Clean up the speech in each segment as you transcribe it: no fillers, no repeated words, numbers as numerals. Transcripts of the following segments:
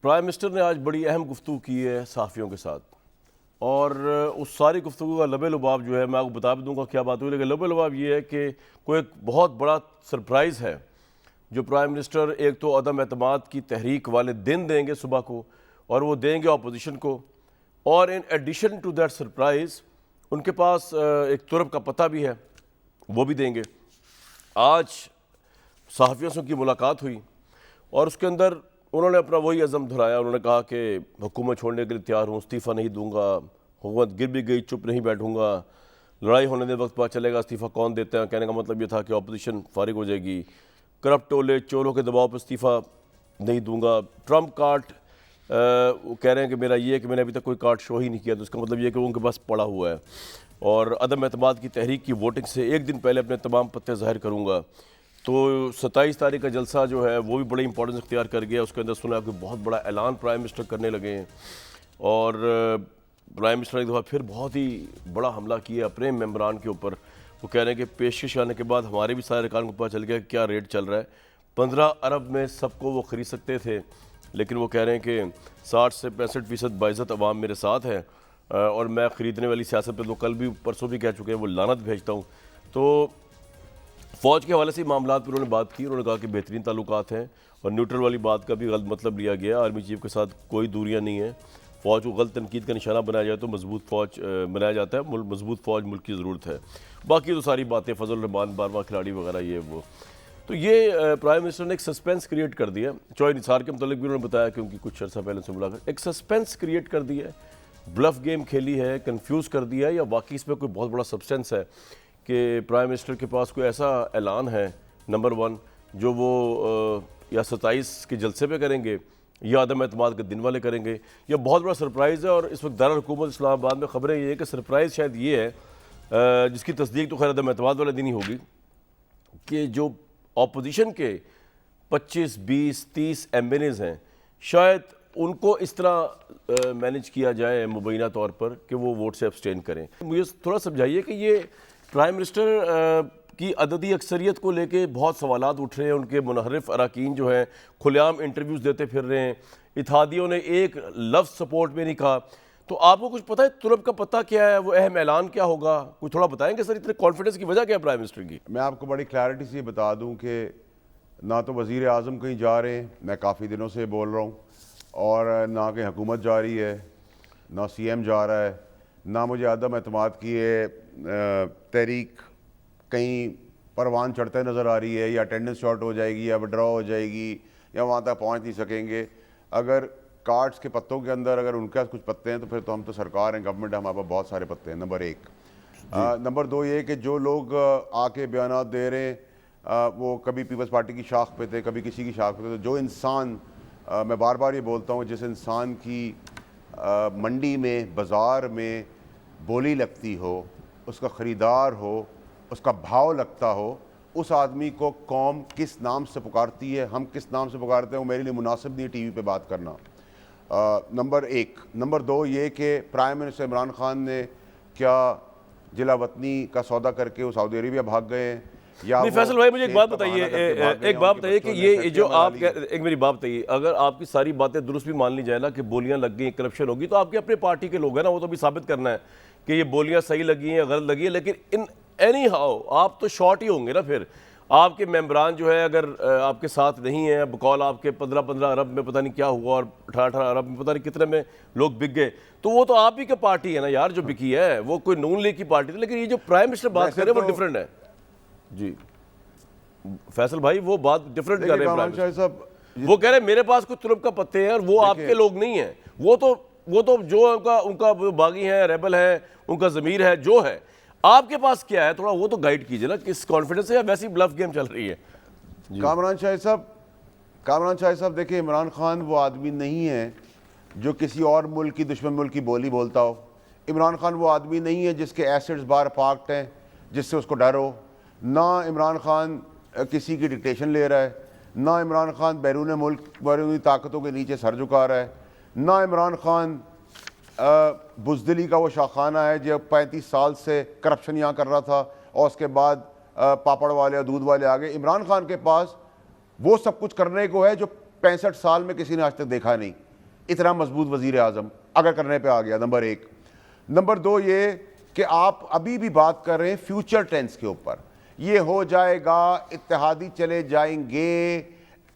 Prime minister نے آج بڑی اہم گفتگو کی ہے صحافیوں کے ساتھ، اور اس ساری گفتگو کا لب لباب جو ہے میں آپ کو بتا بھی دوں گا کیا بات ہوئی، لیکن لب لباب یہ ہے کہ کوئی ایک بہت بڑا سرپرائز ہے جو پرائم منسٹر ایک تو عدم اعتماد کی تحریک والے دن دیں گے صبح کو، اور وہ دیں گے اپوزیشن کو، اور in addition to that surprise ان کے پاس ایک ترب کا پتہ بھی ہے، وہ بھی دیں گے۔ آج صحافیوں سے کی ملاقات ہوئی اور اس کے اندر انہوں نے اپنا وہی عزم دہرایا۔ انہوں نے کہا کہ حکومت چھوڑنے کے لیے تیار ہوں، استعفیٰ نہیں دوں گا، حکومت گر بھی گئی چپ نہیں بیٹھوں گا، لڑائی ہونے دے وقت پتہ چلے گا استعفیٰ کون دیتے ہیں۔ کہنے کا مطلب یہ تھا کہ اپوزیشن فارغ ہو جائے گی، کرپٹ ٹولے چوروں کے دباؤ پہ استعفیٰ نہیں دوں گا، ٹرمپ کارڈ وہ کہہ رہے ہیں کہ میرا یہ ہے کہ میں نے ابھی تک کوئی کارڈ شو ہی نہیں کیا، تو اس کا مطلب یہ ہے کہ وہ ان کے پاس پڑا ہوا ہے، اور عدم اعتماد کی تحریک کی ووٹنگ سے ایک دن پہلے اپنے تمام پتے ظاہر کروں گا۔ تو 27 تاریخ کا جلسہ جو ہے وہ بھی بڑی امپورٹنس اختیار کر گیا۔ اس کے اندر سنا کہ بہت بڑا اعلان پرائم منسٹر کرنے لگے ہیں، اور پرائم منسٹر ایک دفعہ پھر بہت ہی بڑا حملہ کیا اپنے ممبران کے اوپر۔ وہ کہہ رہے ہیں کہ پیشکش آنے کے بعد ہمارے بھی سارے ارکان کو پتہ چل گیا کہ کیا ریٹ چل رہا ہے، 15 ارب میں سب کو وہ خرید سکتے تھے، لیکن وہ کہہ رہے ہیں کہ 60 سے 65% باعزت عوام میرے ساتھ ہے، اور میں خریدنے والی سیاست پہ تو کل بھی پرسوں بھی کہہ چکے ہیں وہ لعنت بھیجتا ہوں۔ تو فوج کے حوالے سے معاملات پر انہوں نے بات کی، انہوں نے کہا کہ بہترین تعلقات ہیں، اور نیوٹرل والی بات کا بھی غلط مطلب لیا گیا۔ آرمی چیف کے ساتھ کوئی دوریاں نہیں ہیں، فوج کو غلط تنقید کا نشانہ بنایا جائے تو مضبوط فوج بنایا جاتا ہے، مضبوط فوج ملک کی ضرورت ہے۔ باقی تو ساری باتیں فضل الرحمان 12واں کھلاڑی وغیرہ یہ وہ، تو یہ پرائم منسٹر نے ایک سسپینس کریٹ کر دیا۔ چوہے نثار کے متعلق بھی انہوں نے بتایا کہ ان کی کچھ عرصہ پہلے سے ملاقات، ایک سسپینس کریٹ کر دی ہے، بلف گیم کھیلی ہے، کنفیوز کر دیا ہے، یا واقعی اس میں کوئی بہت بڑا سبسٹینس ہے کہ پرائم منسٹر کے پاس کوئی ایسا اعلان ہے نمبر 1 جو وہ یا 27 کے جلسے پہ کریں گے یا عدم اعتماد کے دن والے کریں گے، یا بہت بڑا سرپرائز ہے۔ اور اس وقت دارالحکومت اسلام آباد میں خبریں یہ ہے کہ سرپرائز شاید یہ ہے، جس کی تصدیق تو خیر عدم اعتماد والے دن ہی ہوگی، کہ جو اپوزیشن کے 25 20 30 ایم این ایز ہیں، شاید ان کو اس طرح مینیج کیا جائے مبینہ طور پر کہ وہ ووٹ سے ابسٹین کریں۔ مجھے تھوڑا سمجھائیے کہ یہ پرائم منسٹر کی عددی اکثریت کو لے کے بہت سوالات اٹھ رہے ہیں، ان کے منحرف اراکین جو ہیں کھلے عام انٹرویوز دیتے پھر رہے ہیں، اتحادیوں نے ایک لفظ سپورٹ میں نہیں کہا، تو آپ کو کچھ پتہ ہے ترب کا پتہ کیا ہے، وہ اہم اعلان کیا ہوگا، کچھ تھوڑا بتائیں گے سر، اتنے کانفیڈنس کی وجہ کیا ہے پرائم منسٹر کی؟ میں آپ کو بڑی کلیئرٹی سے بتا دوں کہ نہ تو وزیر اعظم کہیں جا رہے ہیں، میں کافی دنوں سے بول رہا ہوں، اور نہ کہ حکومت جا رہی ہے، نہ سی ایم جا رہا ہے، نہ مجھے عدم اعتماد کی تحریک کہیں پروان چڑھتے نظر آ رہی ہے، یا اٹینڈنس شارٹ ہو جائے گی، یا وڈرا ہو جائے گی، یا وہاں تک پہنچ نہیں سکیں گے۔ اگر کارڈز کے پتوں کے اندر اگر ان کے پاس کچھ پتے ہیں تو پھر تو ہم تو سرکار ہیں، گورنمنٹ ہے، ہمارے پاس بہت سارے پتے ہیں، نمبر 1۔ نمبر 2 یہ کہ جو لوگ آ کے بیانات دے رہے ہیں وہ کبھی پیپلز پارٹی کی شاخ پہ تھے، کبھی کسی کی شاخ پہ تھے۔ جو انسان، میں بار بار یہ بولتا ہوں، جس انسان کی منڈی میں بازار میں بولی لگتی ہو، اس کا خریدار ہو، اس کا بھاؤ لگتا ہو، اس آدمی کو قوم کس نام سے پکارتی ہے، ہم کس نام سے پکارتے ہیں، وہ میرے لیے مناسب نہیں ہے ٹی وی پہ بات کرنا۔ نمبر 1۔ نمبر 2 یہ کہ پرائم منسٹر عمران خان نے کیا جلا وطنی کا سودا کر کے وہ سعودی عربیہ بھاگ گئے ہیں، یا فیصل بھائی مجھے ایک بات بتائیے کہ یہ جو آپ ایک میری بات بتائیے، اگر آپ کی ساری باتیں درست بھی مان لی جائے نا کہ بولیاں لگ گئی، کرپشن ہوگی، تو آپ کے اپنے پارٹی کے لوگ ہیں نا، وہ تو بھی ثابت کرنا ہے کہ یہ بولیاں صحیح لگی ہیں یا غلط لگی ہیں، لیکن ان اینی ہاؤ آپ تو شارٹ ہی ہوں گے نا۔ پھر آپ کے ممبران جو ہے اگر آپ کے ساتھ نہیں ہیں، بقول آپ کے 15 ارب میں پتہ نہیں کیا ہوا، اور 18 ارب میں پتہ نہیں کتنے میں لوگ بک گئے، تو وہ تو آپ ہی کی پارٹی ہے نا یار جو بکی ہے، وہ کوئی نون لیگ کی پارٹی تھی، لیکن یہ جو پرائم منسٹر بات کر رہے ہیں وہ ڈیفرنٹ ہے۔ جی فیصل بھائی وہ بات ڈیفرنٹ کر رہے ہیں، پرائم منسٹر وہ کہہ رہے ہیں میرے پاس کوئی ترب کا پتے ہیں، اور وہ آپ کے لوگ نہیں ہیں، وہ تو جو ان کا باغی ہیں، ریبل ہے، ان کا ضمیر ہے جو ہے، آپ کے پاس کیا ہے، تھوڑا وہ تو گائیڈ کیجئے نا، کس کانفیڈنس ہے یا ویسی بلف گیم چل رہی ہے؟ کامران شاہ صاحب دیکھیں، عمران خان وہ آدمی نہیں ہے جو کسی اور ملک کی دشمن ملک کی بولی بولتا ہو۔ عمران خان وہ آدمی نہیں ہے جس کے ایسٹس باہر پارکڈ ہیں جس سے اس کو ڈر ہو۔ نہ عمران خان کسی کی ڈکٹیشن لے رہا ہے، نہ عمران خان بیرون ملک بیرونی طاقتوں کے نیچے سر جھکا رہا ہے، نہ عمران خان بزدلی کا وہ شاخانہ ہے جو 35 سال سے کرپشن یہاں کر رہا تھا، اور اس کے بعد پاپڑ والے اور دودھ والے آگے۔ عمران خان کے پاس وہ سب کچھ کرنے کو ہے جو 65 سال میں کسی نے آج تک دیکھا نہیں۔ اتنا مضبوط وزیر اعظم اگر کرنے پہ آ گیا. نمبر 1. نمبر 2 یہ کہ آپ ابھی بھی بات کر رہے ہیں فیوچر ٹینس کے اوپر. یہ ہو جائے گا, اتحادی چلے جائیں گے,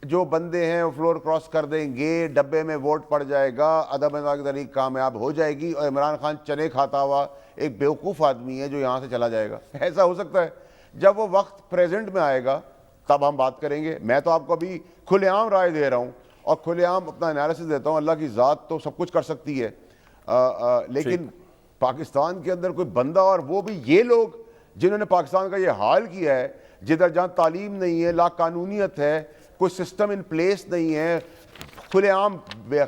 جو بندے ہیں وہ فلور کراس کر دیں گے, ڈبے میں ووٹ پڑ جائے گا, عدم اقتداری کامیاب ہو جائے گی, اور عمران خان چنے کھاتا ہوا ایک بیوقوف آدمی ہے جو یہاں سے چلا جائے گا. ایسا ہو سکتا ہے. جب وہ وقت پریزنٹ میں آئے گا تب ہم بات کریں گے. میں تو آپ کو ابھی کھلے عام رائے دے رہا ہوں اور کھلے عام اپنا انالیسس دیتا ہوں. اللہ کی ذات تو سب کچھ کر سکتی ہے, لیکن پاکستان کے اندر کوئی بندہ, اور وہ بھی یہ لوگ جنہوں نے پاکستان کا یہ حال کیا ہے, جدھر جہاں تعلیم نہیں ہے, لا قانونیت ہے, کوئی سسٹم ان پلیس نہیں ہے, کھلے عام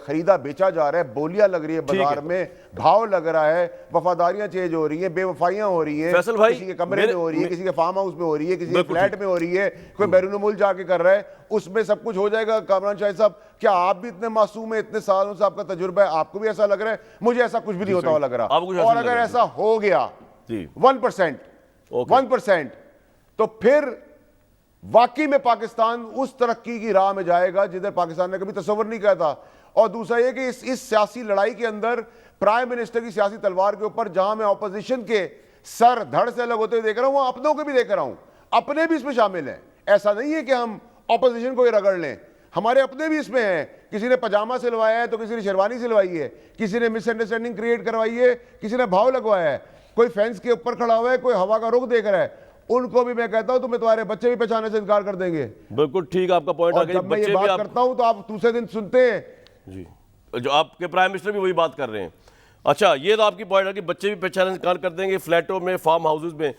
خریدا بیچا جا رہا ہے, بولیاں لگ رہی ہے بازار میں, بھاؤ لگ رہا ہے, وفاداریاں چینج ہو رہی ہیں, بے وفائیاں ہو رہی ہیں, کسی کے کمرے میں ہو رہی ہے, کسی کے فارم ہاؤس میں ہو رہی ہے, کسی کے فلیٹ میں ہو رہی ہے, کوئی بیرون ملک جا کے کر رہا ہے, اس میں سب کچھ ہو جائے گا. کامران شاہد صاحب, کیا آپ بھی اتنے معصوم ہیں, اتنے سالوں سے آپ کا تجربہ ہے, آپ کو بھی ایسا لگ رہا ہے؟ مجھے ایسا کچھ بھی نہیں ہوتا ہوا لگ رہا. اور اگر ایسا ہو گیا 1% تو پھر واقعی میں پاکستان اس ترقی کی راہ میں جائے گا جدھر پاکستان نے کبھی تصور نہیں کیا تھا. اور دوسرا یہ کہ اس سیاسی لڑائی کے اندر پرائم منسٹر کی سیاسی تلوار کے اوپر جہاں میں اپوزیشن کے سر دھڑ سے الگ ہوتے ہوئے دیکھ رہا ہوں, وہ اپنوں کو بھی دیکھ رہا ہوں, اپنے بھی اس میں شامل ہیں. ایسا نہیں ہے کہ ہم اپوزیشن کو ہی رگڑ لیں, ہمارے اپنے بھی اس میں ہیں. کسی نے پاجامہ سلوایا ہے تو کسی نے شیروانی سلوائی ہے, کسی نے مس انڈرسٹینڈنگ کریٹ کروائی ہے, کسی نے بھاؤ لگوایا ہے, کوئی فینس کے اوپر کھڑا ہوا ہے, کوئی ہوا کا رخ دیکھ رہا ہے. ان کو بھی میں کہتا ہوں تمہیں تمہارے بچے بھی پہچانے سے انکار کر دیں گے. بالکل ٹھیک, آپ کا پوائنٹ آ اور گیا. جب میں یہ بات کرتا ہوں تو آپ دوسرے دن سنتے ہیں. جی, جو آپ کے پرائم منسٹر بھی وہی بات کر رہے ہیں. اچھا, یہ تو آپ کی پوائنٹ ہے کہ بچے بھی پہچانے سے انکار کر دیں گے فلیٹوں میں, فارم ہاؤسز میں.